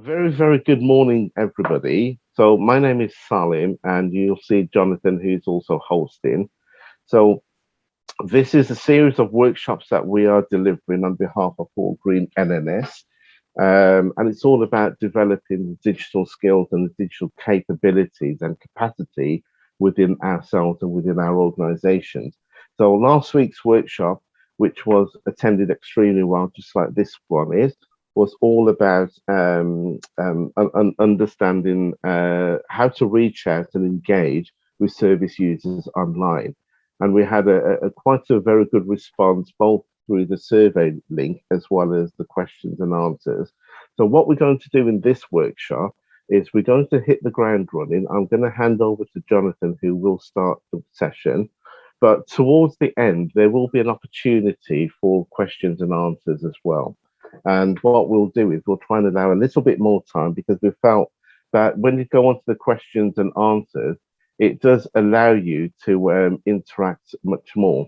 Very, very good morning, everybody. So my name is Salim, and you'll see Jonathan, who's also hosting. So this is a series of workshops that we are delivering on behalf of All Green NNS. And it's all about developing the digital skills and the digital capabilities and capacity within ourselves and within our organizations. So last week's workshop, which was attended extremely well, just like this one is, was all about understanding how to reach out and engage with service users online. And we had a quite a very good response, both through the survey link as well as the questions and answers. So what we're going to do in this workshop is we're going to hit the ground running. I'm going to hand over to Jonathan, who will start the session. But towards the end, there will be an opportunity for questions and answers as well. And what we'll do is we'll try and allow a little bit more time, because we felt that when you go on to the questions and answers, it does allow you to interact much more.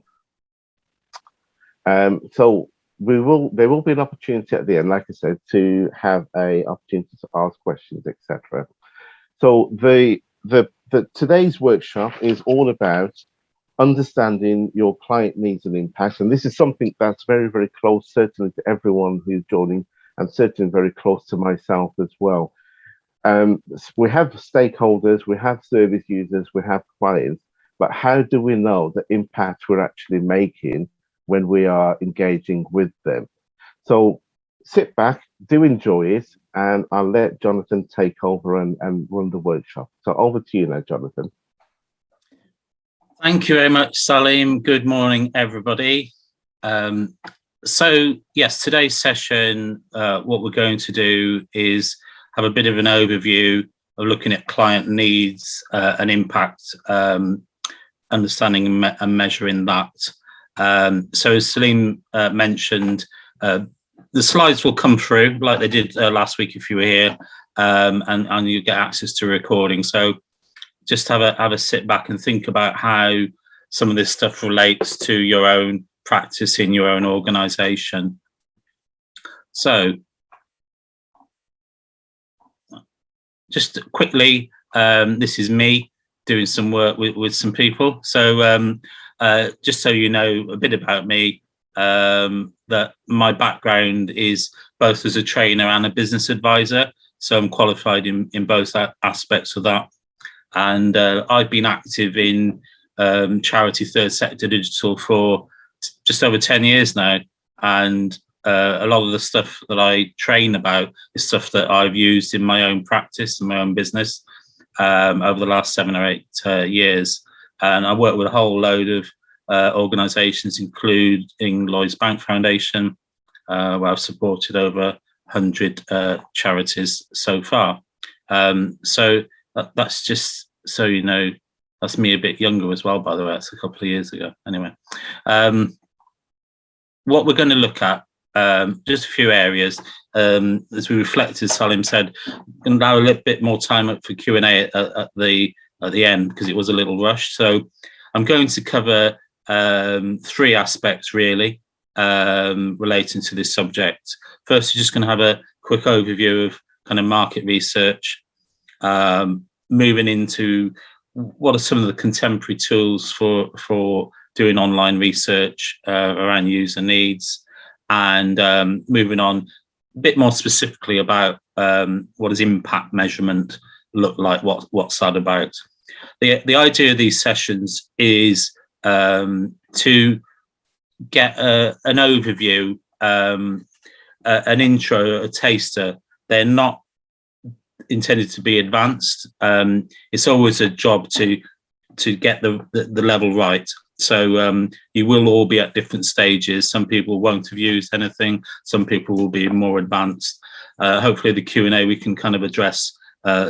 So there will be an opportunity at the end, like I said, to have a opportunity to ask questions, etc. So today's workshop is all about understanding your client needs and impacts. And this is something that's very, very close, certainly to everyone who's joining, and certainly very close to myself as well. We have stakeholders, we have service users, we have clients, but how do we know the impact we're actually making when we are engaging with them? So sit back, do enjoy it, and I'll let Jonathan take over and run the workshop. So over to you now, Jonathan. Thank you very much, Salim. Good morning, everybody. So yes, today's session, what we're going to do is have a bit of an overview of looking at client needs and impact, understanding and measuring that. So as Salim mentioned, the slides will come through like they did last week if you were here, and you get access to a recording. So just have a sit back and think about how some of this stuff relates to your own practice in your own organization. So just quickly, this is me doing some work with some people. So just so you know a bit about me, that my background is both as a trainer and a business advisor. So I'm qualified in both aspects of that. And I've been active in charity third sector digital for just over 10 years now. And a lot of the stuff that I train about is stuff that I've used in my own practice and my own business over the last 7 or 8 years. And I work with a whole load of organisations, including Lloyds Bank Foundation, where I've supported over 100 charities so far. So that's just so you know, that's me a bit younger as well, by the way. That's a couple of years ago. Anyway, what we're going to look at, just a few areas. As we reflected, Salim said, going to allow a little bit more time up for Q&A at the end, because it was a little rushed. So I'm going to cover 3 aspects really relating to this subject. First, we're just going to have a quick overview of kind of market research, moving into what are some of the contemporary tools for doing online research around user needs, and moving on a bit more specifically about what does impact measurement look like, what's that about. The idea of these sessions is to get an overview, an intro, a taster. They're not intended to be advanced. It's always a job to get the level right. So you will all be at different stages. Some people won't have used anything. Some people will be more advanced. Hopefully the Q&A, we can kind of address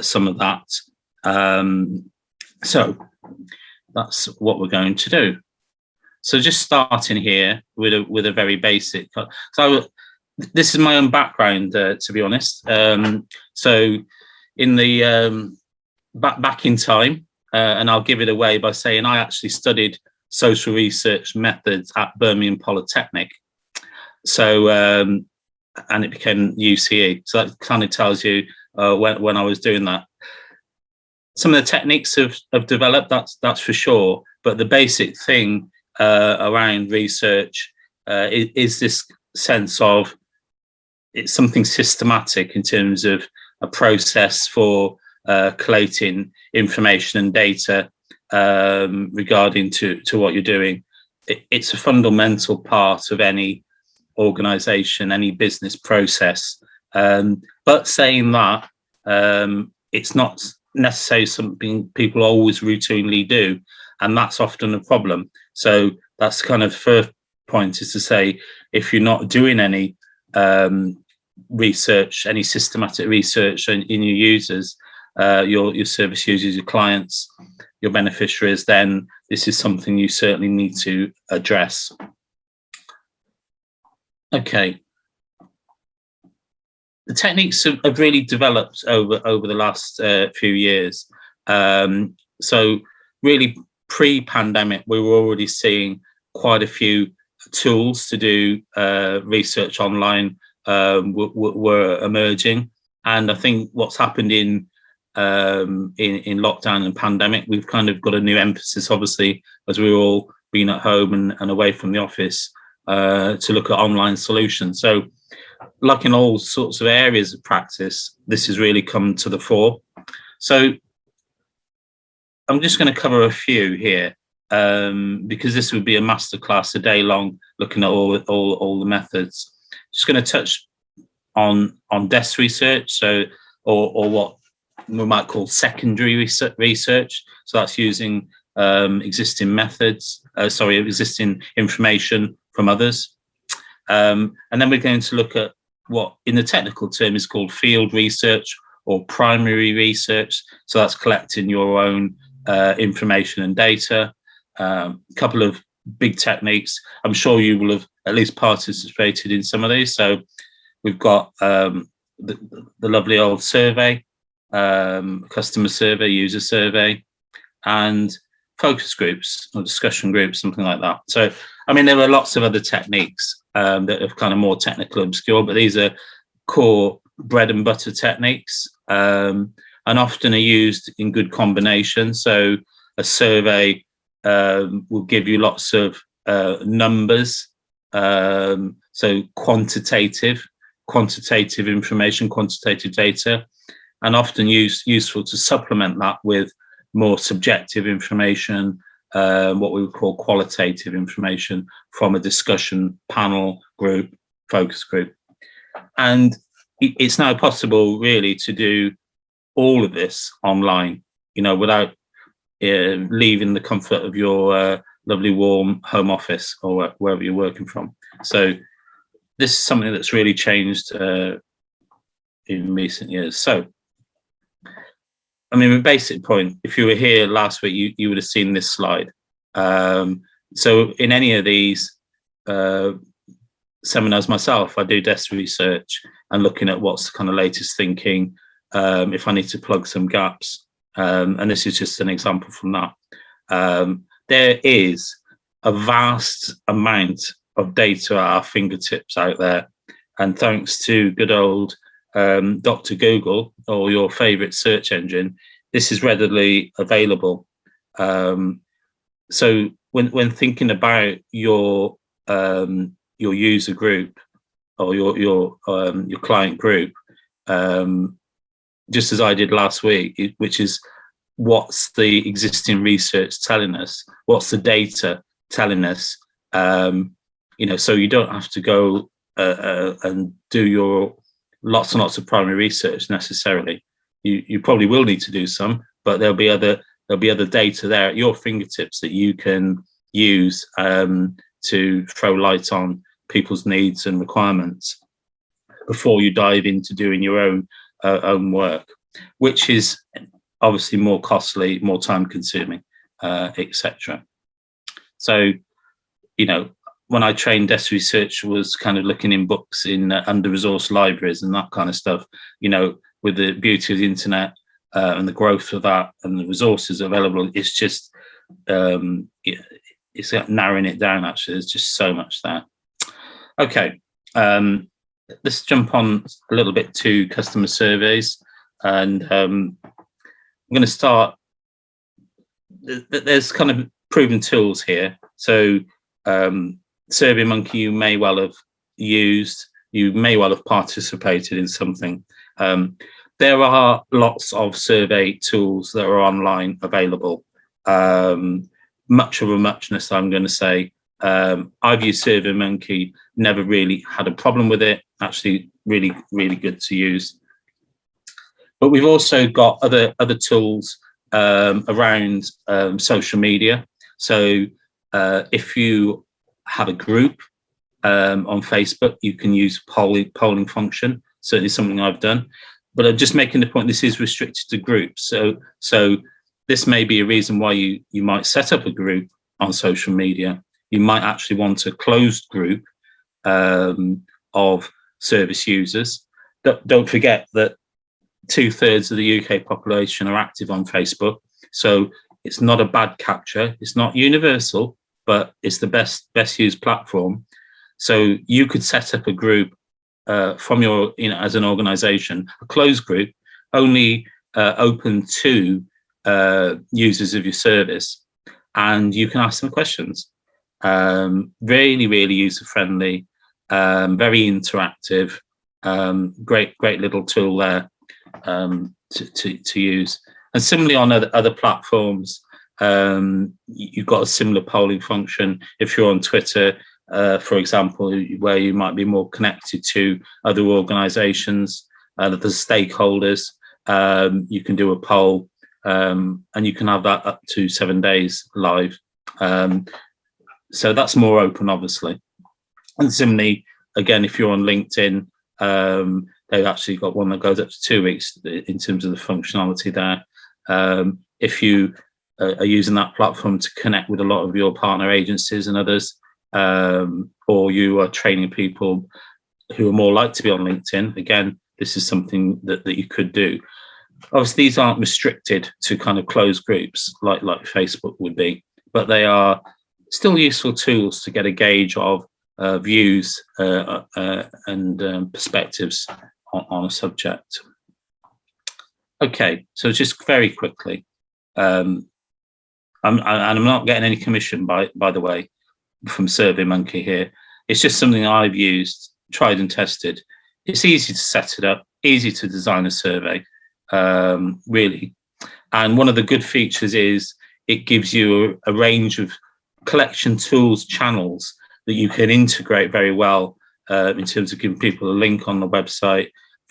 some of that. So that's what we're going to do. So just starting here with a very basic. So this is my own background, to be honest. So in the back in time, and I'll give it away by saying I actually studied social research methods at Birmingham Polytechnic. So and it became UCE. So that kind of tells you when I was doing that. Some of the techniques have developed, that's for sure, but the basic thing around research is this sense of it's something systematic in terms of a process for collating information and data regarding to what you're doing. It's a fundamental part of any organization, any business process. But saying that, it's not necessarily something people always routinely do, and that's often a problem. So that's kind of first point, is to say, if you're not doing any research, any systematic research in your users, your service users, your clients, your beneficiaries, then this is something you certainly need to address. Okay. The techniques have really developed over the last few years. So really pre-pandemic, we were already seeing quite a few tools to do research online were emerging. And I think what's happened in lockdown and pandemic, we've kind of got a new emphasis, obviously, as we're all being at home and away from the office, to look at online solutions. So like in all sorts of areas of practice, this has really come to the fore. So I'm just going to cover a few here, because this would be a masterclass a day long, looking at all the methods. Just going to touch on desk research, so or what we might call secondary research. So that's using existing methods, existing information from others. And then we're going to look at what in the technical term is called field research or primary research. So that's collecting your own information and data. A couple of big techniques. I'm sure you will have at least participated in some of these. So we've got the lovely old survey, customer survey, user survey, and focus groups or discussion groups, something like that. So, I mean, there are lots of other techniques that are kind of more technical, obscure, but these are core bread and butter techniques, and often are used in good combination. So a survey will give you lots of numbers, so quantitative information, quantitative data, and often useful to supplement that with more subjective information, what we would call qualitative information from a discussion panel, group, focus group. And it's now possible really to do all of this online, without leaving the comfort of your lovely warm home office or wherever you're working from. So this is something that's really changed in recent years. So, I mean, the basic point, if you were here last week, you would have seen this slide. So in any of these seminars myself, I do desk research and looking at what's the kind of latest thinking, if I need to plug some gaps. And this is just an example from that. There is a vast amount of data at our fingertips out there. And thanks to good old Dr. Google or your favorite search engine, this is readily available. So when thinking about your user group or your client group, just as I did last week, which is what's the existing research telling us, what's the data telling us, so you don't have to go and do your lots and lots of primary research necessarily. You probably will need to do some, but there'll be other data there at your fingertips that you can use to throw light on people's needs and requirements before you dive into doing your own work, which is obviously more costly, more time consuming, etc. So, when I trained desk research was kind of looking in books in under-resourced libraries and that kind of stuff, with the beauty of the internet and the growth of that and the resources available, it's just, it's narrowing it down, actually. There's just so much there. Okay. let's jump on a little bit to customer surveys, and I'm going to start. There's kind of proven tools here. So SurveyMonkey you may well have used, you may well have participated in something. There are lots of survey tools that are online available. Much of a muchness, I'm going to say. I've used SurveyMonkey, never really had a problem with it. Actually, really, really good to use. But we've also got other tools around social media. So if you have a group on Facebook, you can use polling function. Certainly something I've done. But I'm just making the point, this is restricted to groups. So this may be a reason why you might set up a group on social media. You might actually want a closed group of service users. Don't forget that 2/3 of the UK population are active on Facebook. So it's not a bad capture. It's not universal, but it's the best used platform. So you could set up a group from your, as an organization, a closed group, only open to users of your service, and you can ask them questions. Really, really user-friendly, very interactive, great little tool there to use. And similarly on other platforms, you've got a similar polling function. If you're on Twitter, for example, where you might be more connected to other organizations, the stakeholders, you can do a poll, and you can have that up to 7 days live. So that's more open, obviously. And similarly, again, if you're on LinkedIn, they've actually got one that goes up to 2 weeks in terms of the functionality there. If you are using that platform to connect with a lot of your partner agencies and others, or you are training people who are more likely to be on LinkedIn, again, this is something that you could do. Obviously, these aren't restricted to kind of closed groups like Facebook would be, but they are still useful tools to get a gauge of views and perspectives on a subject. Okay, so just very quickly, I'm not getting any commission by the way from SurveyMonkey here. It's just something I've used, tried and tested. It's easy to set it up, easy to design a survey, really. And one of the good features is it gives you a range of collection tools, channels that you can integrate very well in terms of giving people a link on the website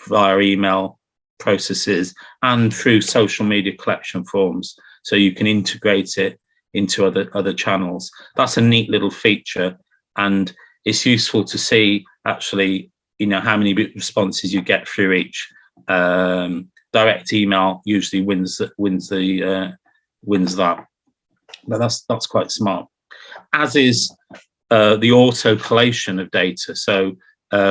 via email processes and through social media collection forms. So you can integrate it into other channels. That's a neat little feature, and it's useful to see actually, how many responses you get through each. Direct email usually wins that, but that's quite smart. As is the auto collation of data. So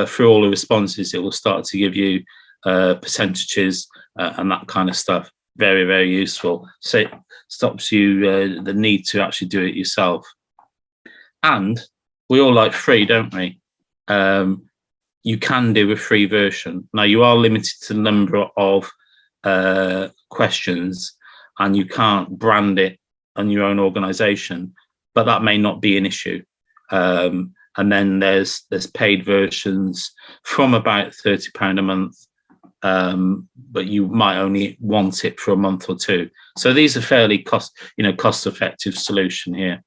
through all the responses, it will start to give you percentages and that kind of stuff. Very, very useful. So it stops you the need to actually do it yourself. And we all like free, don't we? You can do a free version. Now, you are limited to the number of questions, and you can't brand it on your own organization, but that may not be an issue. And then there's paid versions from about £30 a month, but you might only want it for a month or two. So these are fairly cost-effective solution here.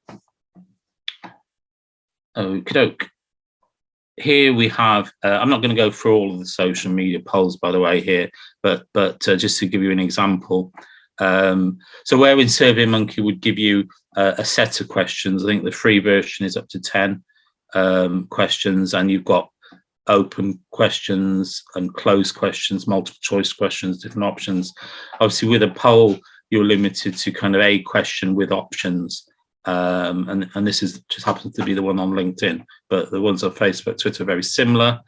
Okey-doke. Here we have, I'm not going to go through all of the social media polls, by the way, here, but just to give you an example. So where in SurveyMonkey would give you a set of questions, I think the free version is up to 10 questions, and you've got open questions and closed questions, multiple choice questions, different options. Obviously, with a poll, you're limited to kind of a question with options. And this just happens to be the one on LinkedIn, but the ones on Facebook, Twitter are very similar,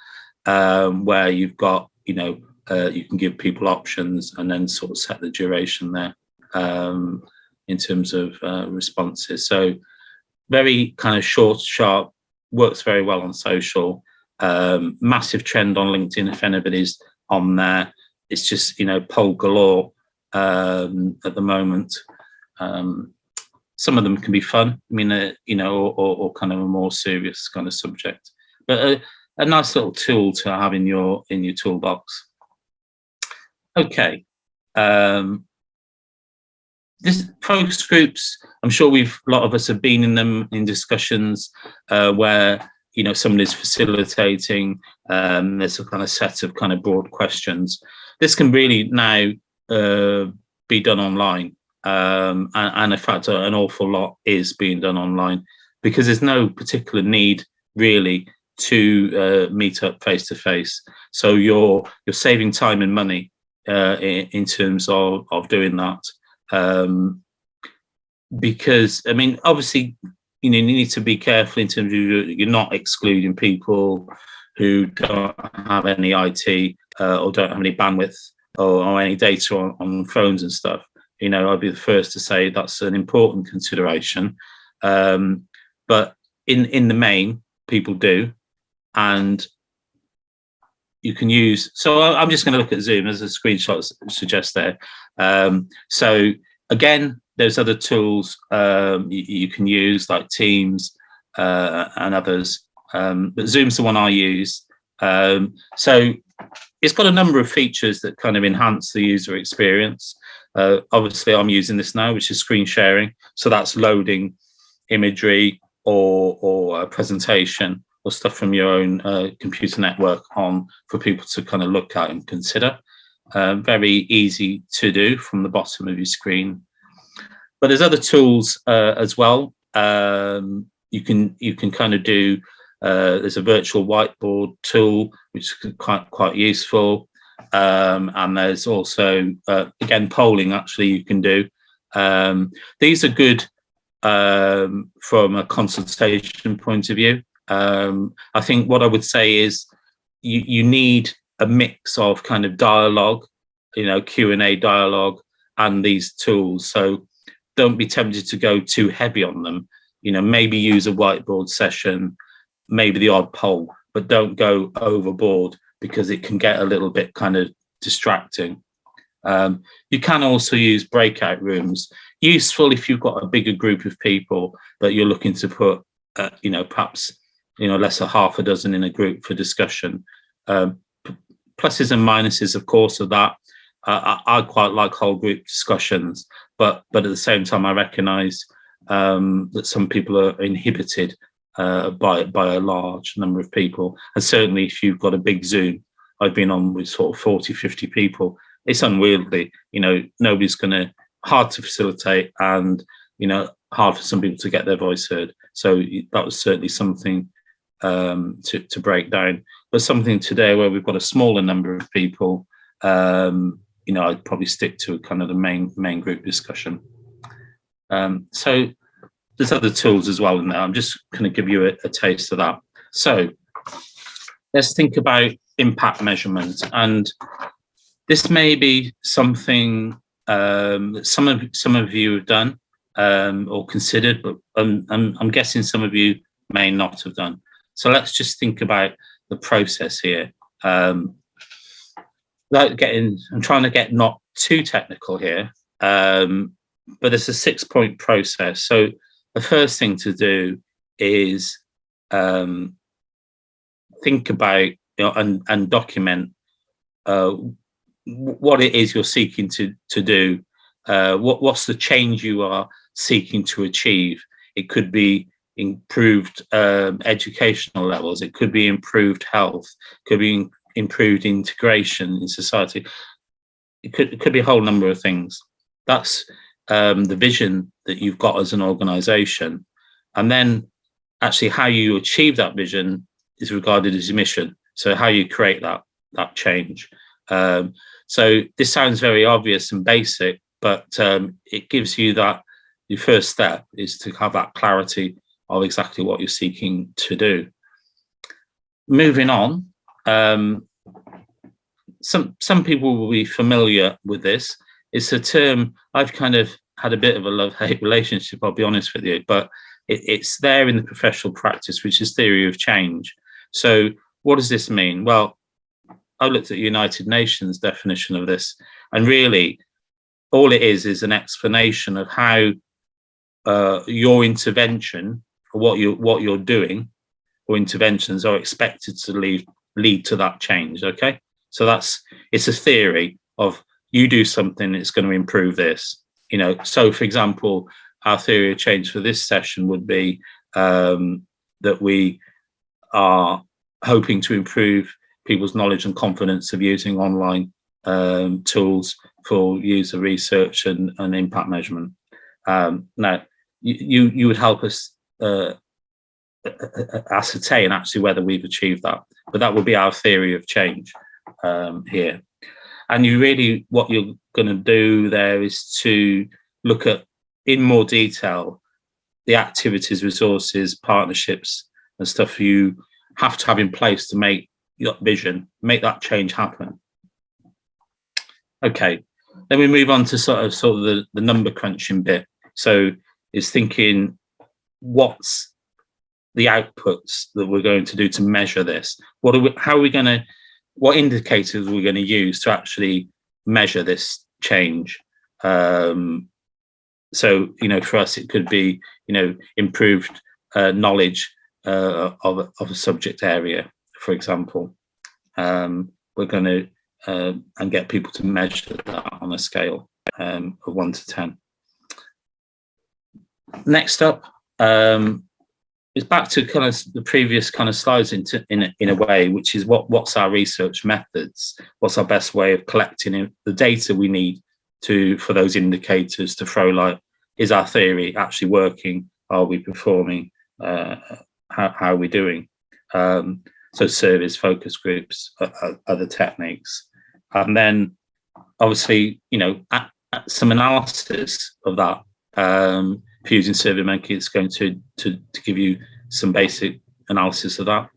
where you've got, you can give people options and then sort of set the duration there in terms of responses. So very kind of short, sharp, works very well on social. Massive trend on LinkedIn. If anybody's on there, it's just, poll galore at the moment. Some of them can be fun. I mean, or kind of a more serious kind of subject, but a nice little tool to have in your toolbox. Okay. This focus groups, I'm sure a lot of us have been in them, in discussions where somebody's facilitating. There's a kind of set of kind of broad questions. This can really now be done online, and in fact, an awful lot is being done online, because there's no particular need really to meet up face to face. So you're saving time and money in terms of doing that. Because I mean, obviously, you need to be careful in terms of you're not excluding people who don't have any IT or don't have any bandwidth or any data on phones and stuff. I'd be the first to say that's an important consideration. But in the main, people do, and you can use. So I'm just going to look at Zoom as a screenshot suggests there. So again, there's other tools you can use, like Teams and others, but Zoom's the one I use. So it's got a number of features that kind of enhance the user experience. Obviously, I'm using this now, which is screen sharing. So that's loading imagery or a presentation or stuff from your own computer network on for people to kind of look at and consider. Very easy to do from the bottom of your screen. But there's other tools as well. You can kind of do. There's a virtual whiteboard tool which is quite useful, and there's also again polling. Actually, you can do. These are good from a consultation point of view. I think what I would say is you need a mix of kind of dialogue, Q&A dialogue, and these tools. So don't be tempted to go too heavy on them. Maybe use a whiteboard session, maybe the odd poll, but don't go overboard because it can get a little bit kind of distracting. You can also use breakout rooms. Useful if you've got a bigger group of people that you're looking to put, perhaps, less than half a dozen in a group for discussion. Pluses and minuses, of course, of that. I quite like whole group discussions, but at the same time, I recognise that some people are inhibited by a large number of people. And certainly if you've got a big Zoom, I've been on with sort of 40, 50 people, it's unwieldy. Nobody's hard to facilitate, and, hard for some people to get their voice heard. So that was certainly something to break down. But something today where we've got a smaller number of people, I'd probably stick to kind of the main group discussion. So there's other tools as well in there. I'm just going to give you a taste of that. So let's think about impact measurement, and this may be something that some of you have done or considered, but I'm guessing some of you may not have done. So let's just think about the process here. I'm trying to get not too technical here, but it's a 6-point process. So the first thing to do is think about and document what it is you're seeking to do. What's the change you are seeking to achieve? It could be improved educational levels. It could be improved health. It could be improved integration in society. It could be a whole number of things. That's the vision that you've got as an organization. And then actually how you achieve that vision is regarded as your mission. So how you create that change. So this sounds very obvious and basic, but it gives you that your first step is to have that clarity of exactly what you're seeking to do. Moving on, some people will be familiar with this. It's a term I've kind of had a bit of a love-hate relationship, I'll be honest with you, but it's there in the professional practice, which is theory of change. So what does this mean? Well, I looked at United Nations definition of this, and really all it is an explanation of how your intervention, or what you're doing, or interventions are expected to lead to that change. Okay, so it's a theory of you do something, it's going to improve this. So for example, our theory of change for this session would be that we are hoping to improve people's knowledge and confidence of using online tools for user research and impact measurement. Now, you would help us ascertain actually whether we've achieved that, but that would be our theory of change here. And what you're going to do there is to look at in more detail the activities, resources, partnerships and stuff you have to have in place to make your vision, make that change happen. Okay, then we move on to sort of the number crunching bit. So it's thinking, what's the outputs that we're going to do to measure this? What indicators are we going to use to actually measure this change? So, for us, it could be, improved knowledge of a subject area, for example. We're going to and get people to measure that on a scale of 1 to 10. Next up is back to kind of the previous kind of slides in a way, which is what's our research methods? What's our best way of collecting the data we need for those indicators to throw light? Is our theory actually working? Are we performing? How are we doing? So surveys, focus groups, other techniques. And then obviously, some analysis of that. Using SurveyMonkey, it's going to give you some basic analysis of that.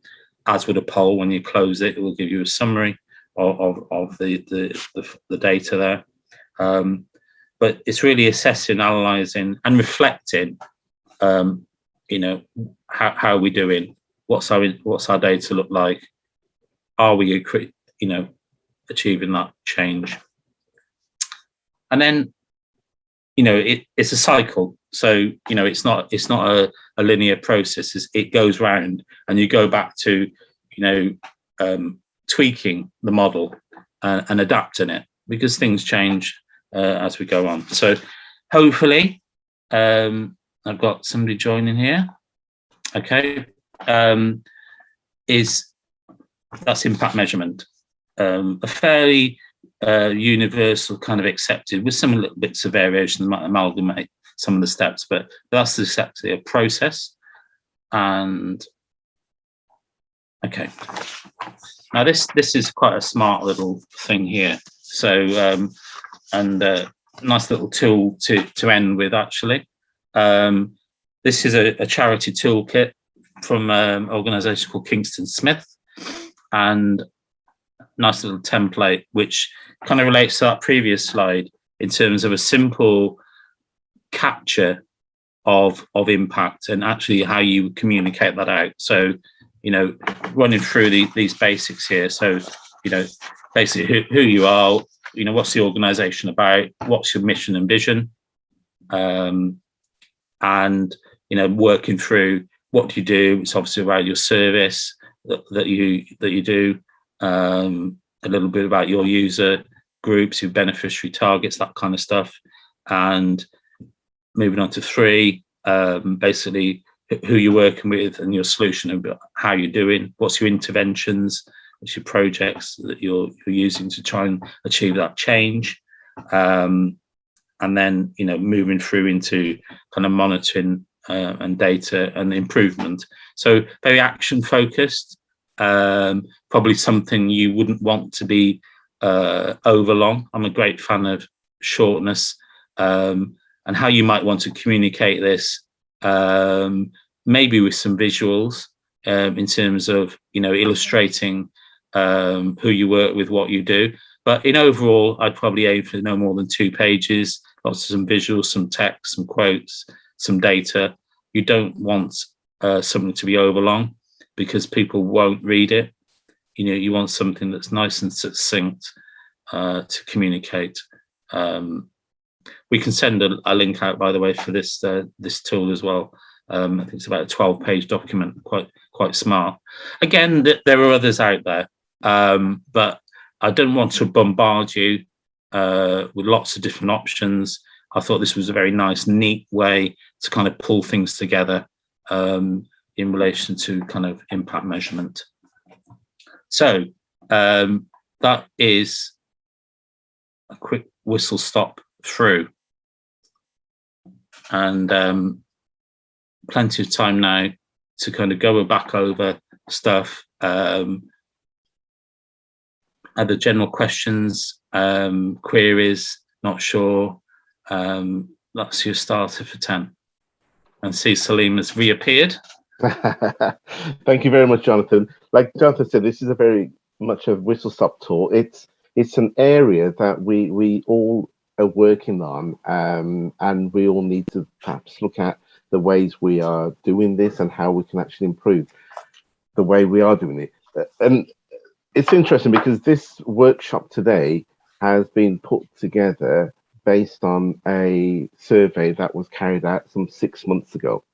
As with a poll, when you close it, it will give you a summary of the data there. But it's really assessing, analysing, and reflecting. How are we doing? What's our data look like? Are we, achieving that change? And then, it's a cycle. So, it's not a linear process. It goes round, and you go back to, tweaking the model and adapting it, because things change as we go on. So hopefully, I've got somebody joining here. Okay. That's impact measurement. A fairly universal kind of accepted, with some little bits of variation, might amalgamate some of the steps, but that's essentially a process. And okay, now this is quite a smart little thing here. So nice little tool to end with, actually. This is a charity toolkit from an organisation called Kingston Smith, and nice little template which kind of relates to that previous slide in terms of a simple capture of impact and actually how you communicate that out. So, running through these basics here. So, basically who you are, what's the organisation about, what's your mission and vision, and working through what do you do. It's obviously about your service that you do, a little bit about your user groups, your beneficiary targets, that kind of stuff. And moving on to 3, basically who you're working with and your solution, and how you're doing, what's your interventions, what's your projects that you're using to try and achieve that change. And then, moving through into kind of monitoring and data and improvement. So very action focused, probably something you wouldn't want to be overlong. I'm a great fan of shortness, and how you might want to communicate this, maybe with some visuals, in terms of, illustrating who you work with, what you do. But in overall, I'd probably aim for no more than 2 pages, lots of some visuals, some text, some quotes, some data. You don't want something to be overlong, because people won't read it. you want something that's nice and succinct to communicate. We can send a link out, by the way, for this tool as well. I think it's about a 12-page document, quite smart. Again, there are others out there, but I don't want to bombard you with lots of different options. I thought this was a very nice, neat way to kind of pull things together in relation to kind of impact measurement. So that is a quick whistle stop through, and plenty of time now to kind of go back over stuff. Other general questions, queries, not sure. That's your starter for 10. And see, Salim has reappeared. Thank you very much, Jonathan. Like Jonathan said, this is a very much a whistle stop tool. It's an area that we all are working on, and we all need to perhaps look at the ways we are doing this and how we can actually improve the way we are doing it. And it's interesting because this workshop today has been put together based on a survey that was carried out some 6 months ago.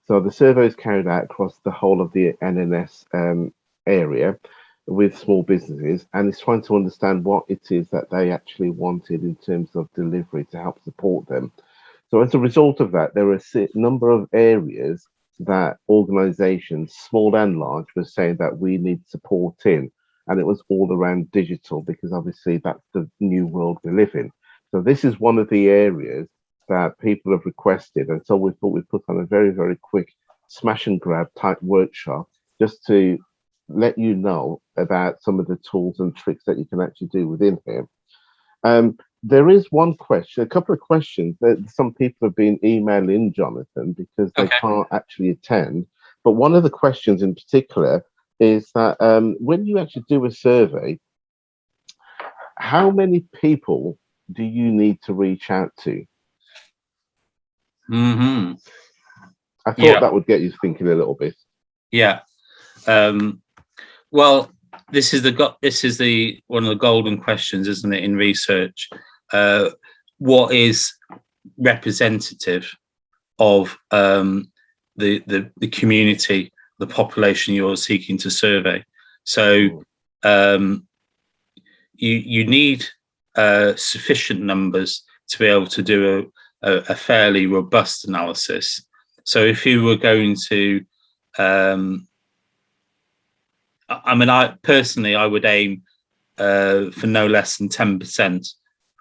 So the survey is carried out across the whole of the NNS area with small businesses, and it's trying to understand what it is that they actually wanted in terms of delivery to help support them. So as a result of that, there are a number of areas that organizations, small and large, were saying that we need support in. And it was all around digital, because obviously that's the new world we live in. So this is one of the areas that people have requested. And so we thought we'd put on a very, very quick smash and grab type workshop just to let you know about some of the tools and tricks that you can actually do within here. There is one question, a couple of questions that some people have been emailing Jonathan because they can't actually attend. But one of the questions in particular is that when you actually do a survey, how many people do you need to reach out to? Mm-hmm. I thought that would get you thinking a little bit. Yeah. Well, this is the one of the golden questions, isn't it, in research? What is representative of the community, the population you're seeking to survey? So you need sufficient numbers to be able to do a fairly robust analysis. So if you were going to, I personally would aim for no less than 10%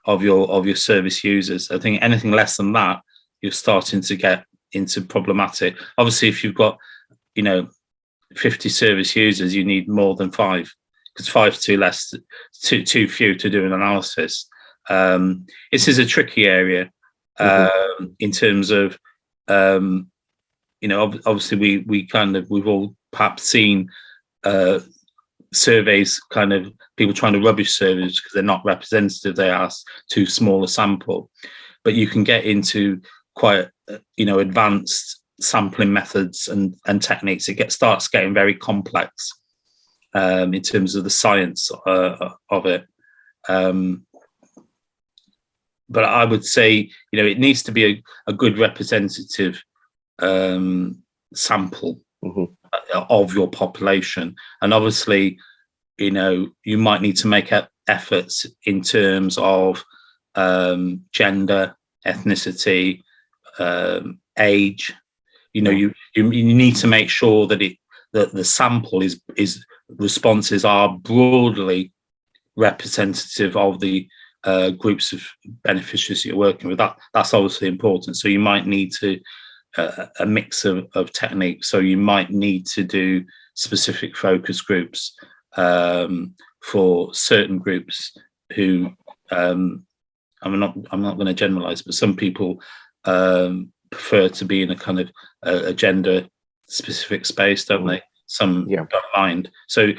of your service users. I think anything less than that, you're starting to get into problematic. Obviously, if you've got 50 service users, you need more than 5, because 5 is too few to do an analysis. This is a tricky area in terms of obviously we've all perhaps seen surveys, kind of people trying to rubbish surveys because they're not representative, they ask too small a sample. But you can get into quite advanced sampling methods and techniques. It starts getting very complex in terms of the science of it. But I would say it needs to be a good representative sample of your population. And obviously, you might need to make efforts in terms of gender, ethnicity, age. You need to make sure that the sample is responses are broadly representative of the groups of beneficiaries you're working with. That's obviously important. So you might need to a mix of techniques. So you might need to do specific focus groups for certain groups who I'm not going to generalize, but some people prefer to be in a kind of a gender specific space, don't they? Some don't mind. So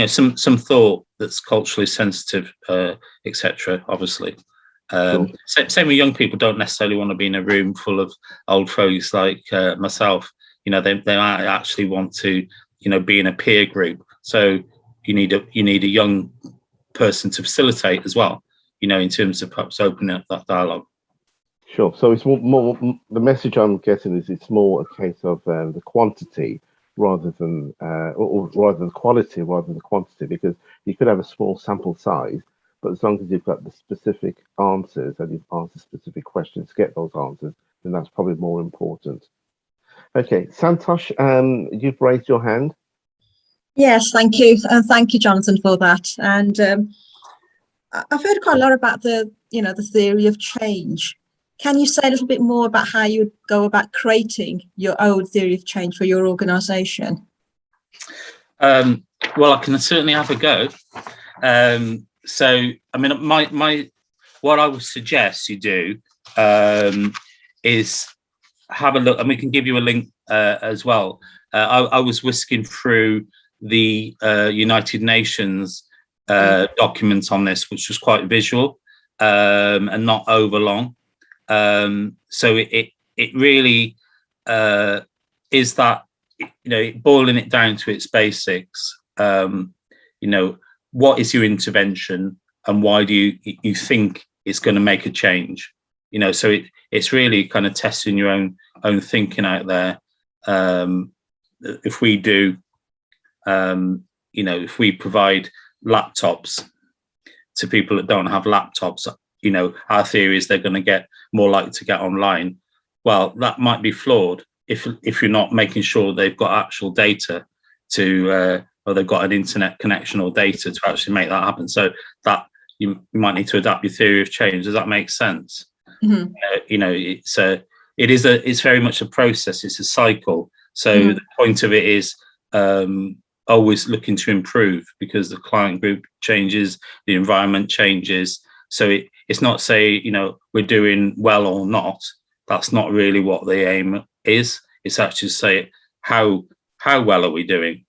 some thought that's culturally sensitive, etc. Obviously. Same with young people. Don't necessarily want to be in a room full of old folks like myself. They might actually want to be in a peer group. So you need a young person to facilitate as well, in terms of perhaps opening up that dialogue. Sure. So it's more the message I'm getting is it's more a case of the quantity rather than or rather than quality rather than the quantity, because you could have a small sample size, but as long as you've got the specific answers and you've answered specific questions to get those answers, then that's probably more important. Okay, Santosh, you've raised your hand. Yes, thank you. Thank you, Jonathan, for that. And I've heard quite a lot about the theory of change. Can you say a little bit more about how you would go about creating your own theory of change for your organisation? Well, I can certainly have a go. So, I mean, what I would suggest you do is have a look, and we can give you a link as well. I was whisking through the United Nations document on this, which was quite visual and not overlong. So it really is that, boiling it down to its basics. What is your intervention and why do you think it's going to make a change? So it's really kind of testing your own thinking out there. If we do, if we provide laptops to people that don't have laptops, our theory is they're going to get more likely to get online. Well, that might be flawed if you're not making sure they've got actual data or they've got an internet connection or data to actually make that happen. So that you might need to adapt your theory of change. Does that make sense? Mm-hmm. It's very much a process. It's a cycle. So mm-hmm. The point of it is always looking to improve, because the client group changes, the environment changes. So it's not say, we're doing well or not. That's not really what the aim is. It's actually say how well are we doing,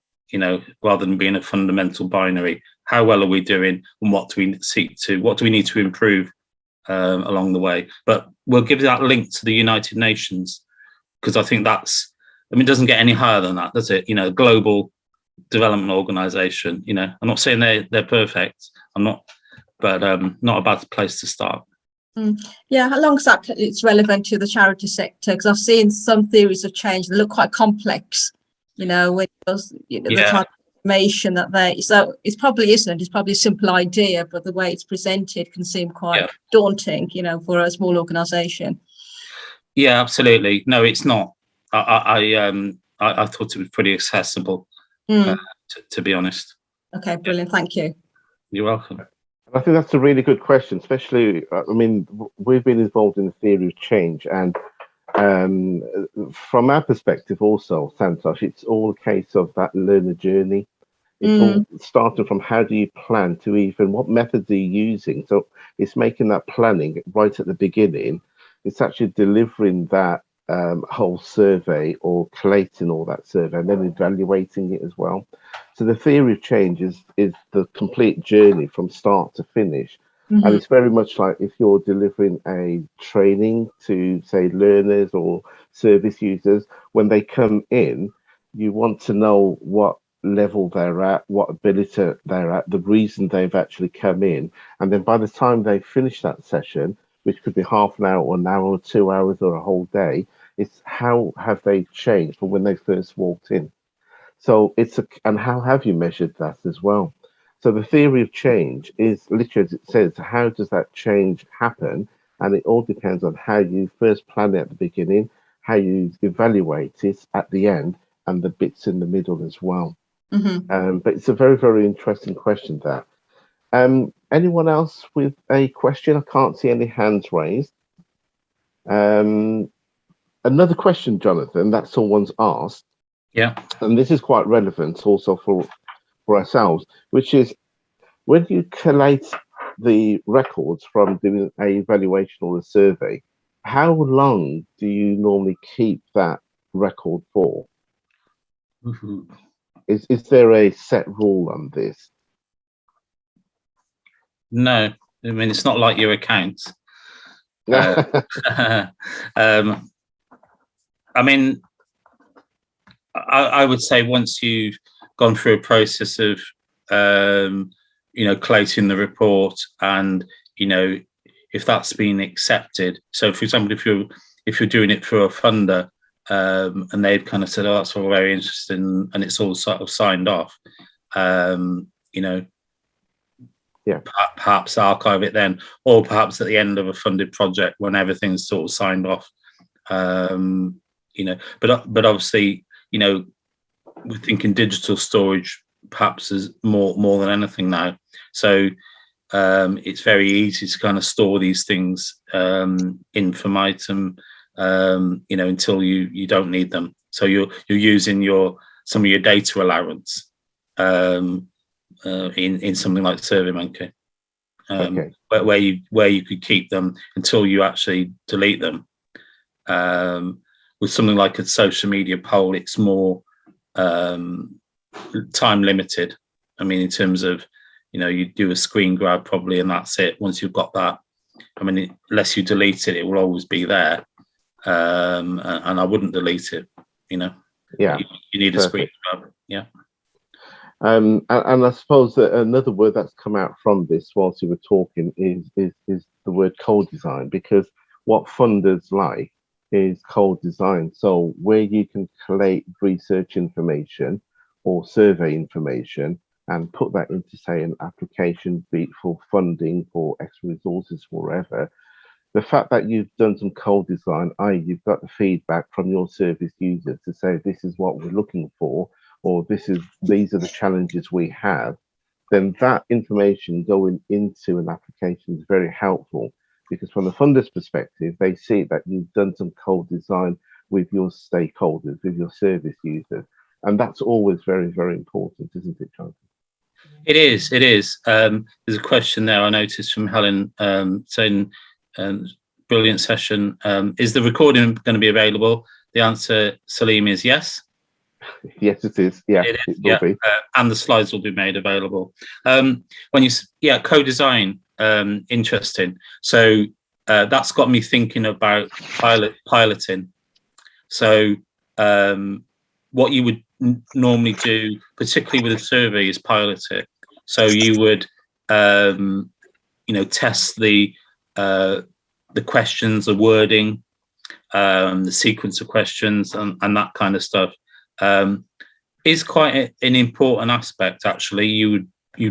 rather than being a fundamental binary. How well are we doing, and what do we need to improve along the way? But we'll give that link to the United Nations, because I think it doesn't get any higher than that, does it? Global development organization. I'm not saying they're perfect. I'm not, but not a bad place to start. Yeah, alongside it's relevant to the charity sector, because I've seen some theories of change that look quite complex. When the type of information that so it probably isn't. It's probably a simple idea, but the way it's presented can seem quite daunting, for a small organisation. Yeah, absolutely. No, it's not. I thought it was pretty accessible, to be honest. Okay, brilliant. Thank you. You're welcome. I think that's a really good question, especially, we've been involved in the theory of change, and from our perspective also, Santosh, it's all a case of that learner journey. It's all starting from how do you plan to even, what methods are you using? So it's making that planning right at the beginning. It's actually delivering that whole survey, or collating all that survey and then evaluating it as well. So the theory of change is the complete journey from start to finish. Mm-hmm. And it's very much like if you're delivering a training to, say, learners or service users, when they come in, you want to know what level they're at, what ability they're at, the reason they've actually come in. And then by the time they finish that session, which could be half an hour or an hour or 2 hours or a whole day, it's how have they changed from when they first walked in. So and how have you measured that as well? So the theory of change is literally, as it says, how does that change happen? And it all depends on how you first plan it at the beginning, how you evaluate it at the end, and the bits in the middle as well. Mm-hmm. But it's a very, very interesting question, that. Anyone else with a question? I can't see any hands raised. Another question, Jonathan, that someone's asked. Yeah. And this is quite relevant also for ourselves, which is, when you collate the records from doing an evaluation or a survey, how long do you normally keep that record for? Mm-hmm. Is there a set rule on this? No, it's not like your account. I would say once you've gone through a process of collating the report, and if that's been accepted. So, for example, if you're doing it through a funder, and they've kind of said, "Oh, that's all very interesting," and it's all sort of signed off, perhaps archive it then, or perhaps at the end of a funded project when everything's sort of signed off. But obviously, we're thinking digital storage perhaps is more than anything now. So it's very easy to kind of store these things infinitum, until you don't need them. So you're using some of your data allowance in something like SurveyMonkey, where you could keep them until you actually delete them. With something like a social media poll, it's more time limited. I mean, in terms of, you do a screen grab probably, and that's it. Once you've got that, I mean, unless you delete it, it will always be there. And I wouldn't delete it. Yeah, you need a screen grab. Yeah. And I suppose that another word that's come out from this whilst you were talking is the word co-design, because what funders like is co-design. So where you can collate research information or survey information and put that into, say, an application, be it for funding or extra resources, wherever. The fact that you've done some co-design, i.e. you've got the feedback from your service users to say this is what we're looking for, or these are the challenges we have, then that information going into an application is very helpful, because from the funder's perspective, they see that you've done some co-design with your stakeholders, with your service users. And that's always very, very important, isn't it, Jonathan? It is. There's a question there I noticed from Helen saying, brilliant session. Is the recording going to be available? The answer, Salim, is yes. Yes, it is. Yeah, it will be. And the slides will be made available. Co-design, interesting. So that's got me thinking about piloting. So what you would normally do, particularly with a survey, is pilot it. So you would, test the questions, the wording, the sequence of questions, and that kind of stuff. Is quite an important aspect, actually. You'd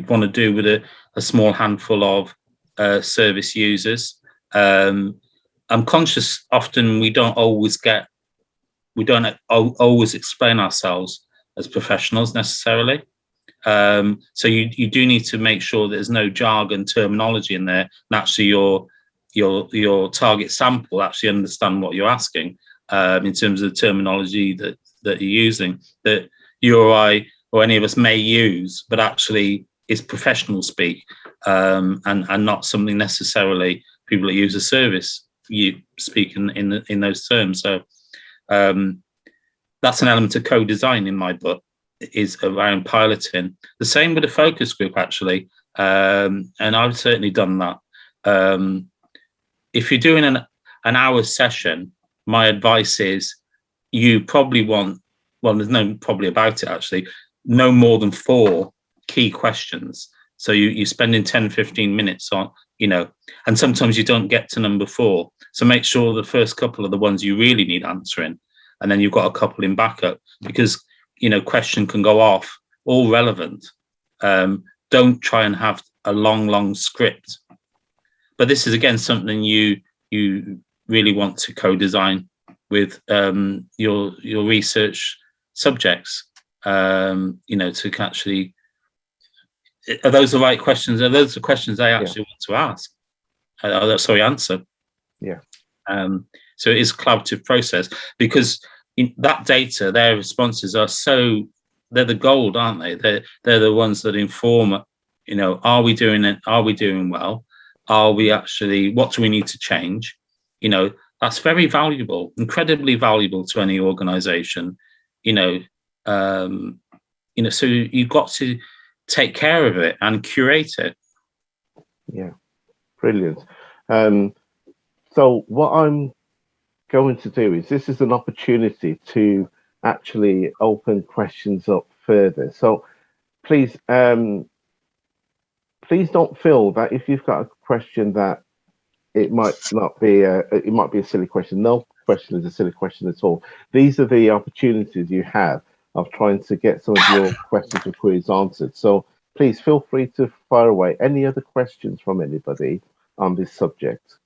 want to do with a small handful of service users. I'm conscious often we don't always explain ourselves as professionals necessarily. So you do need to make sure there's no jargon terminology in there, and actually your target sample actually understand what you're asking in terms of the terminology that you're using, that you or I or any of us may use, but actually is professional speak, and not something necessarily people that use a service you speak in those terms. So that's an element of co-design in my book, is around piloting. The same with a focus group, actually, and I've certainly done that. If you're doing an hour session, my advice is you probably want, well, there's no probably about it, actually, no more than 4 key questions. So you're spending 10, 15 minutes on, and sometimes you don't get to number 4. So make sure the first couple are the ones you really need answering, and then you've got a couple in backup, because, question can go off, all relevant. Don't try and have a long script. But this is, again, something you really want to co-design with your research subjects, to actually, are those the right questions? Are those the questions they actually want to ask? Answer. Yeah. So it is a collaborative process, because that data, their responses are they're the gold, aren't they? They're the ones that inform, are we doing it? Are we doing well? Are we actually, what do we need to change? That's very valuable, incredibly valuable to any organization, so you've got to take care of it and curate it. Yeah, brilliant. So what I'm going to do is, this is an opportunity to actually open questions up further. So please, please don't feel that if you've got a question that it might not be it might be a silly question. No question is a silly question at all. These are the opportunities you have of trying to get some of your questions or queries answered. So please feel free to fire away any other questions from anybody on this subject,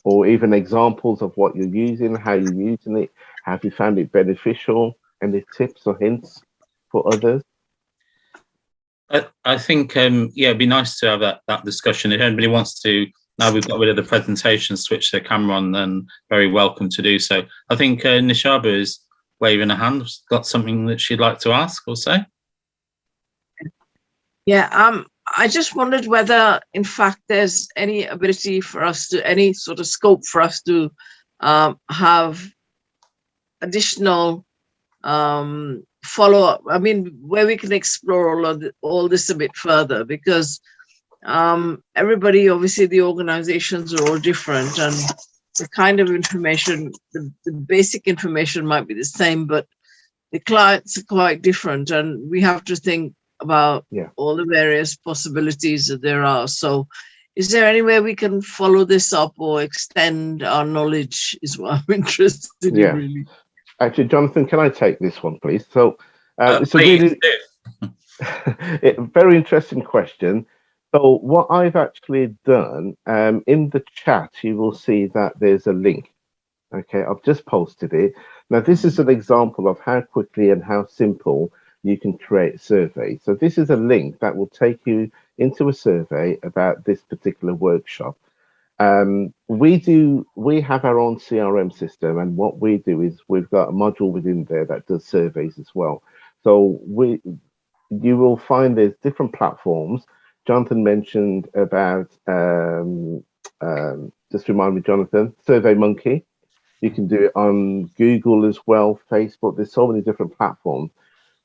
or even examples of what you're using, how you're using it, have you found it beneficial, any tips or hints for others? I think, yeah, it'd be nice to have that discussion. If anybody wants to, now we've got rid of the presentation, switch their camera on, then very welcome to do so. I think Nishaba is waving a hand, got something that she'd like to ask or say. Yeah, I just wondered whether, in fact, there's any ability for us to, any sort of scope for us to have additional follow-up. I mean, where we can explore all this a bit further, because everybody, obviously, the organizations are all different, and the kind of information, the basic information might be the same, but the clients are quite different, and we have to think about all the various possibilities that there are. So is there any way we can follow this up or extend our knowledge is what I'm interested in, really. Actually, Jonathan, can I take this one, please? So it's a really very interesting question. So what I've actually done, in the chat, you will see that there's a link. Okay, I've just posted it. Now, this is an example of how quickly and how simple you can create a survey. So this is a link that will take you into a survey about this particular workshop. We have our own CRM system, and what we do is we've got a module within there that does surveys as well. So you will find there's different platforms. Jonathan mentioned about just remind me, Jonathan, SurveyMonkey. You can do it on Google as well, Facebook. There's so many different platforms.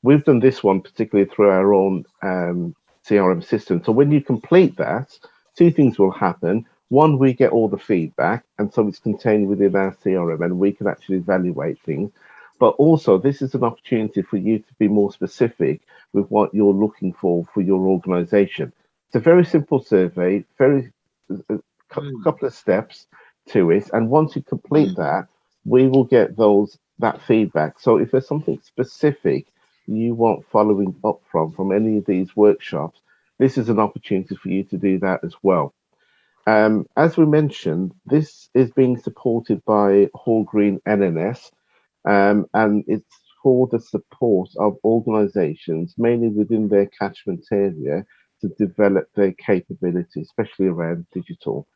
We've done this one particularly through our own CRM system. So when you complete that, two things will happen. One, we get all the feedback, and so it's contained within our CRM, and we can actually evaluate things. But also, this is an opportunity for you to be more specific with what you're looking for your organization. It's a very simple survey, a couple of steps to it, and once you complete that, we will get that feedback. So if there's something specific you want following up from any of these workshops, this is an opportunity for you to do that as well. As we mentioned, this is being supported by Hall Green NNS, and it's for the support of organizations, mainly within their catchment area, to develop their capability, especially around digital.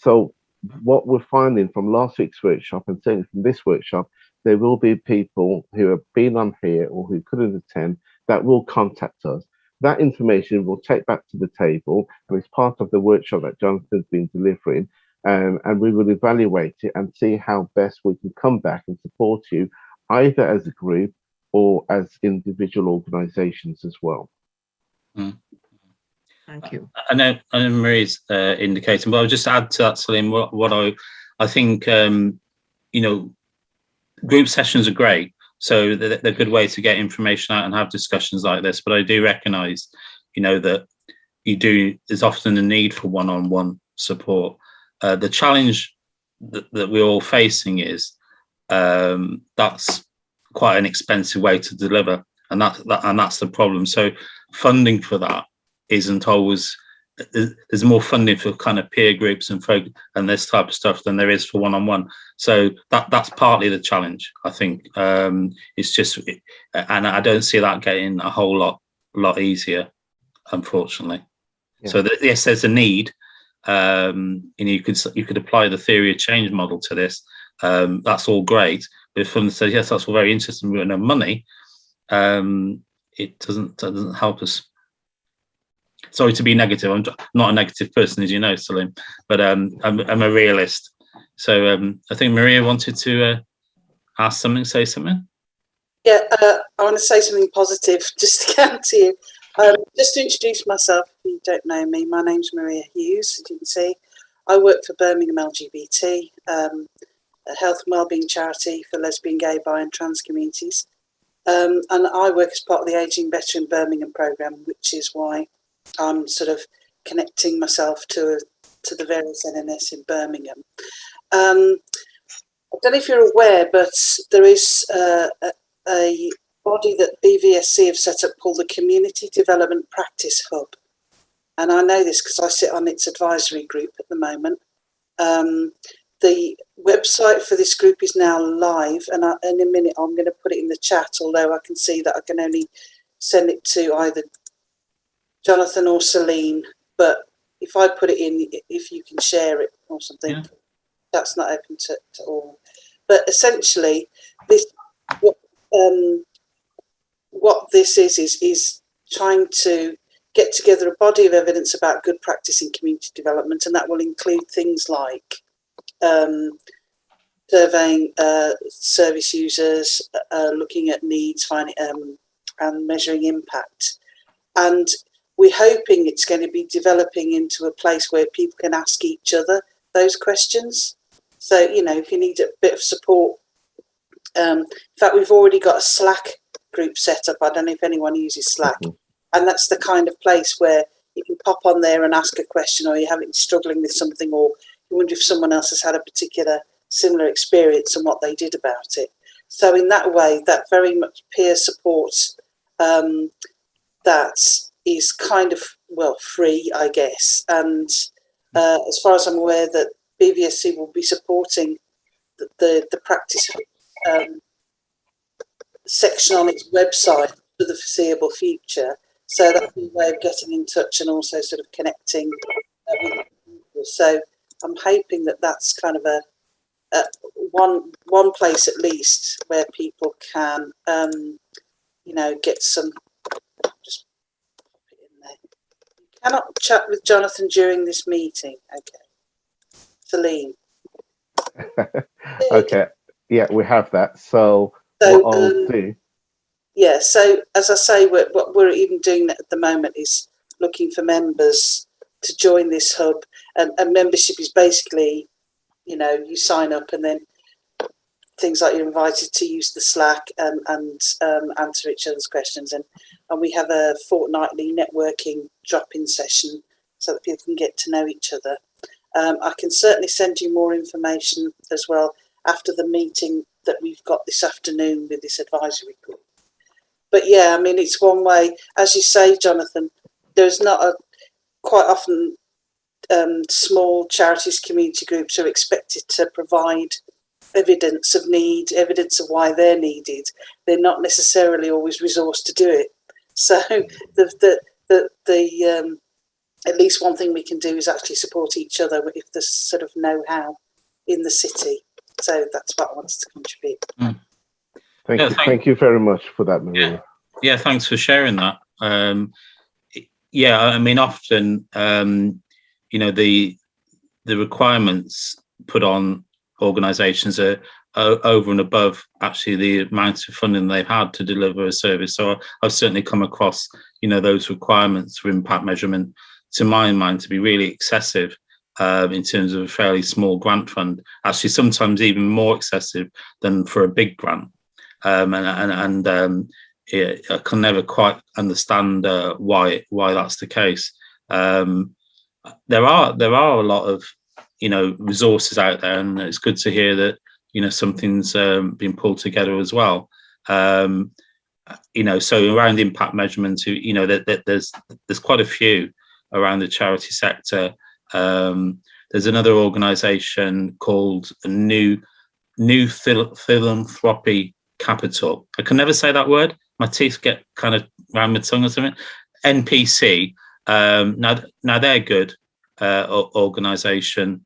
So what we're finding from last week's workshop, and certainly from this workshop, there will be people who have been on here or who couldn't attend that will contact us. That information we'll take back to the table, and it's part of the workshop that Jonathan's been delivering, and we will evaluate it and see how best we can come back and support you, either as a group or as individual organizations as well. Thank you. I know Marie's indicating, but I'll just add to that, Salim, what I think, group sessions are great. So they're a good way to get information out and have discussions like this. But I do recognise, that there's often a need for one-on-one support. The challenge that we're all facing is that's quite an expensive way to deliver, and that's the problem. So funding for that isn't always. There's more funding for kind of peer groups and this type of stuff than there is for one-on-one. So that's partly the challenge, I think. It's just, and I don't see that getting a whole lot easier, unfortunately. Yeah. So yes, there's a need. You could apply the theory of change model to this. That's all great. But if someone says yes, that's all very interesting, we don't have money, it doesn't help us. Sorry to be negative. I'm not a negative person, as you know, Salim, but I'm a realist. So I think Maria wanted to say something. Yeah, I want to say something positive just to come to you. Just to introduce myself, if you don't know me, my name's Maria Hughes, as you can see. I work for Birmingham LGBT, a health and wellbeing charity for lesbian, gay, bi and trans communities. And I work as part of the Ageing Better in Birmingham programme, which is why I'm sort of connecting myself to the various NNS in Birmingham. I don't know if you're aware, but there is a body that BVSC have set up called the Community Development Practice Hub. And I know this because I sit on its advisory group at the moment. The website for this group is now live, and in a minute I'm going to put it in the chat, although I can see that I can only send it to either Jonathan or Celine. But if I put it in, if you can share it or something, yeah. That's not open to all. But essentially, this what this is trying to get together a body of evidence about good practice in community development, and that will include things like surveying service users, looking at needs, finding and measuring impact. And we're hoping it's going to be developing into a place where people can ask each other those questions. So, you know, if you need a bit of support, in fact, we've already got a Slack group set up. I don't know if anyone uses Slack. And that's the kind of place where you can pop on there and ask a question, or you're struggling with something, or you wonder if someone else has had a particular similar experience and what they did about it. So in that way, that very much peer support that is kind of, well, free, I guess. And as far as I'm aware, that BVSC will be supporting the practice section on its website for the foreseeable future. So that'll be a way of getting in touch and also sort of connecting with people. So I'm hoping that that's kind of a one place at least where people can, you know, get some. Just pop it in there. You cannot chat with Jonathan during this meeting. Okay, Celine. Okay. Yeah, we have that. So what I'll do. Yeah, so as I say, what we're even doing at the moment is looking for members to join this hub, and membership is basically, you know, you sign up and then things like you're invited to use the Slack and answer each other's questions, and we have a fortnightly networking drop-in session so that people can get to know each other. I can certainly send you more information as well after the meeting that we've got this afternoon with this advisory group. But yeah, I mean, it's one way, as you say, Jonathan, there's not quite often small charities, community groups are expected to provide evidence of need, evidence of why they're needed. They're not necessarily always resourced to do it. So at least one thing we can do is actually support each other if there's sort of know-how in the city. So that's what I wanted to contribute. Thank you very much for that, Maria. Yeah, thanks for sharing that. Yeah, I mean, often, you know, the requirements put on organisations are over and above actually the amount of funding they've had to deliver a service. So I've certainly come across, you know, those requirements for impact measurement, to my mind, to be really excessive in terms of a fairly small grant fund, actually sometimes even more excessive than for a big grant. Yeah, I can never quite understand why that's the case. There are a lot of, you know, resources out there, and it's good to hear that, you know, something's been pulled together as well. You know, so around impact measurement, you know, that there's quite a few around the charity sector. There's another organisation called New Philanthropy Capital. I can never say that word. My teeth get kind of around my tongue or something. NPC. Now they're good organisation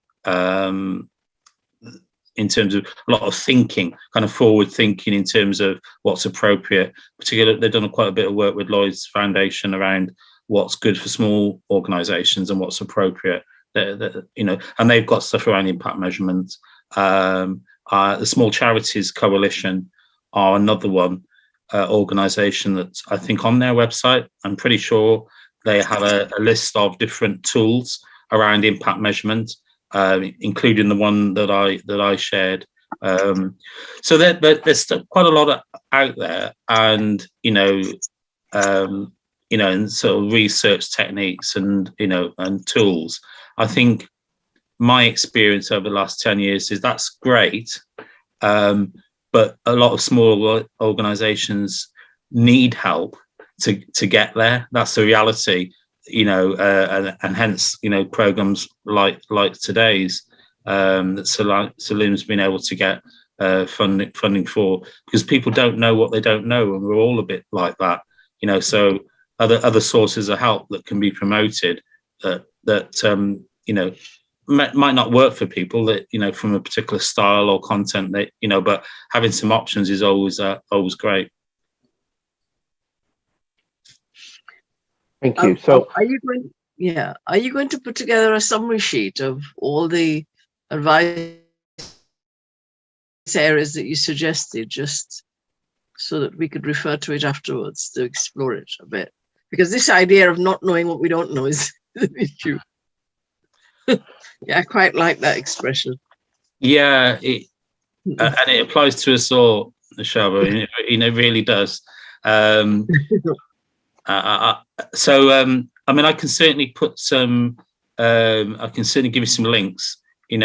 in terms of a lot of thinking, kind of forward thinking in terms of what's appropriate. Particularly, they've done quite a bit of work with Lloyd's Foundation around what's good for small organisations and what's appropriate. You know, and they've got stuff around impact measurement. The Small Charities Coalition are another one. Organisation that's, I think, on their website. I'm pretty sure they have a list of different tools around impact measurement, including the one that I shared. So there's quite a lot out there, and you know, and sort of research techniques and tools. I think my experience over the last 10 years is that's great, but a lot of small organizations need help to get there. That's the reality, and hence, programs like today's that Salim's been able to get funding for, because people don't know what they don't know, and we're all a bit like that, so other sources of help that can be promoted that might not work for people that from a particular style or content that but having some options is always great. Thank you. So are you going to put together a summary sheet of all the advice areas that you suggested, just so that we could refer to it afterwards to explore it a bit? Because this idea of not knowing what we don't know is an issue. Yeah, I quite like that expression. Yeah, and it applies to us all, Shabba. It really does. So, I can certainly put some. I can certainly give you some links. In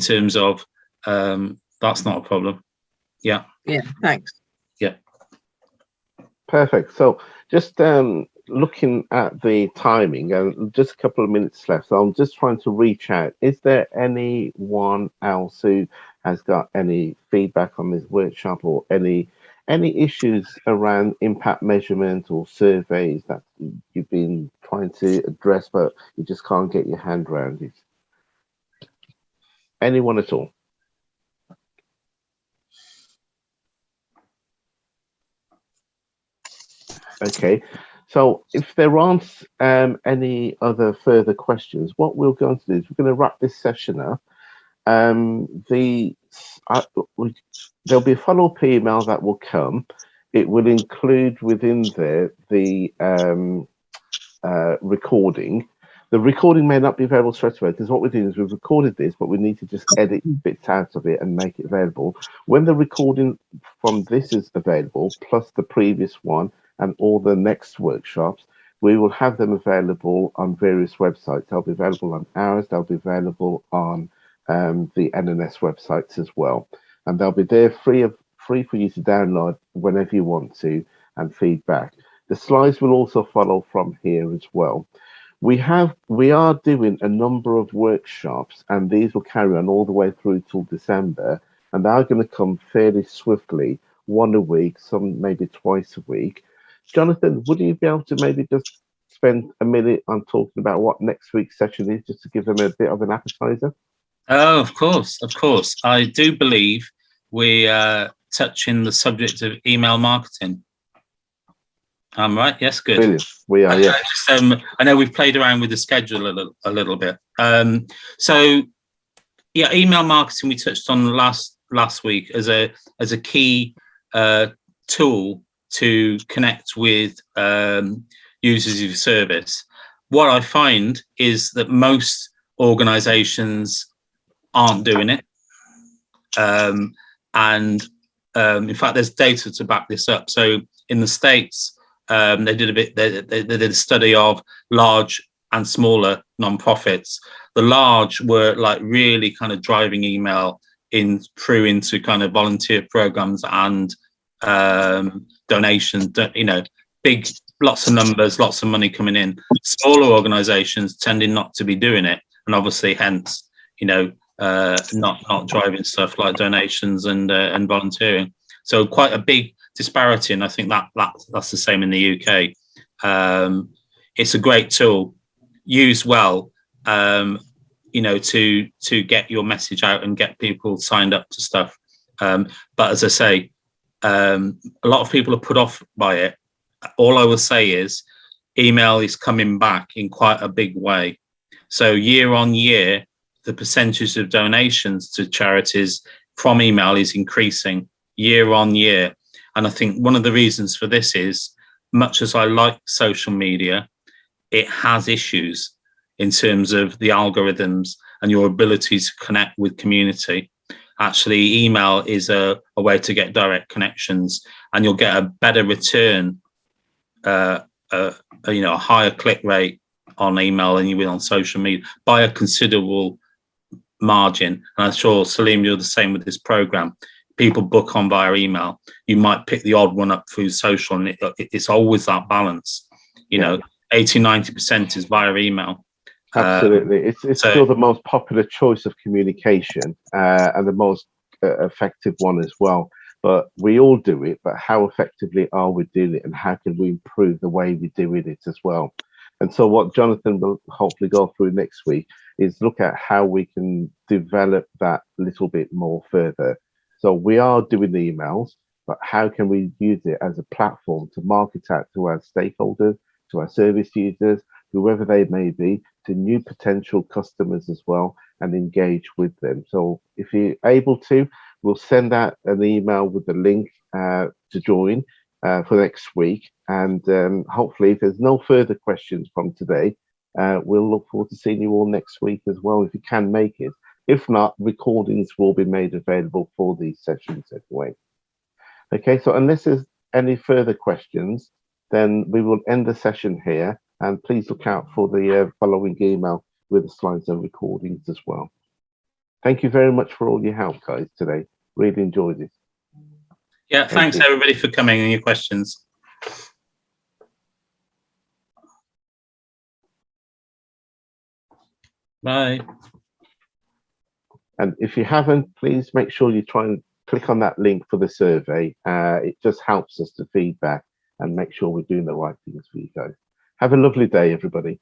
terms of that's not a problem. Yeah. Yeah. Thanks. Yeah. Perfect. So just looking at the timing, and just a couple of minutes left, so I'm just trying to reach out. Is there anyone else who has got any feedback on this workshop, or any issues around impact measurement or surveys that you've been trying to address but you just can't get your hand around it? Anyone at all? Okay, so if there aren't any other further questions, what we're going to do is we're going to wrap this session up. There'll be a follow-up email that will come. It will include within there the recording. The recording may not be available straight away, because what we're doing is we've recorded this, but we need to just edit bits out of it and make it available. When the recording from this is available, plus the previous one and all the next workshops, we will have them available on various websites. They'll be available on ours, they'll be available on the NNS websites as well. And they'll be there free for you to download whenever you want to and feedback. The slides will also follow from here as well. We are doing a number of workshops, and these will carry on all the way through till December, and they're going to come fairly swiftly, one a week, some maybe twice a week. Jonathan, would you be able to maybe just spend a minute on talking about what next week's session is, just to give them a bit of an appetizer? Oh, of course. I do believe we're touching the subject of email marketing. I'm right. Yes, good. Brilliant. We are. Yeah. I know we've played around with the schedule a little bit. So, yeah, email marketing we touched on last week as a key tool to connect with users of your service. What I find is that most organizations aren't doing it. In fact, there's data to back this up. So in the States, they did a study of large and smaller nonprofits. The large were like really kind of driving email through into kind of volunteer programs and donations, big, lots of numbers, lots of money coming in. Smaller organizations tending not to be doing it, and obviously hence not driving stuff like donations and volunteering. So quite a big disparity, and I think that's the same in the UK. It's a great tool, used well, to get your message out and get people signed up to stuff. But as I say, a lot of people are put off by it. All I will say is email is coming back in quite a big way. So year on year, the percentage of donations to charities from email is increasing year on year. And I think one of the reasons for this is, much as I like social media, it has issues in terms of the algorithms and your ability to connect with community. Actually, email is a way to get direct connections, and you'll get a better return a higher click rate on email than you will on social media by a considerable margin. And I'm sure, Salim, you're the same with this program. People book on via email. You might pick the odd one up through social, and it's always that balance. 80-90% is via email. Absolutely. It's so, still the most popular choice of communication and the most effective one as well. But we all do it, but how effectively are we doing it, and how can we improve the way we're doing it as well? And so what Jonathan will hopefully go through next week is look at how we can develop that a little bit more further. So we are doing the emails, but how can we use it as a platform to market out to our stakeholders, to our service users, whoever they may be, to new potential customers as well, and engage with them. So if you're able to, we'll send out an email with the link to join for next week. And hopefully, if there's no further questions from today, we'll look forward to seeing you all next week as well, if you can make it. If not, recordings will be made available for these sessions anyway. Okay, so unless there's any further questions, then we will end the session here. And please look out for the following email with the slides and recordings as well. Thank you very much for all your help, guys, today. Really enjoyed it. Yeah, thanks everybody for coming and your questions. Bye. And if you haven't, please make sure you try and click on that link for the survey. It just helps us to feedback and make sure we're doing the right things for you guys. Have a lovely day, everybody.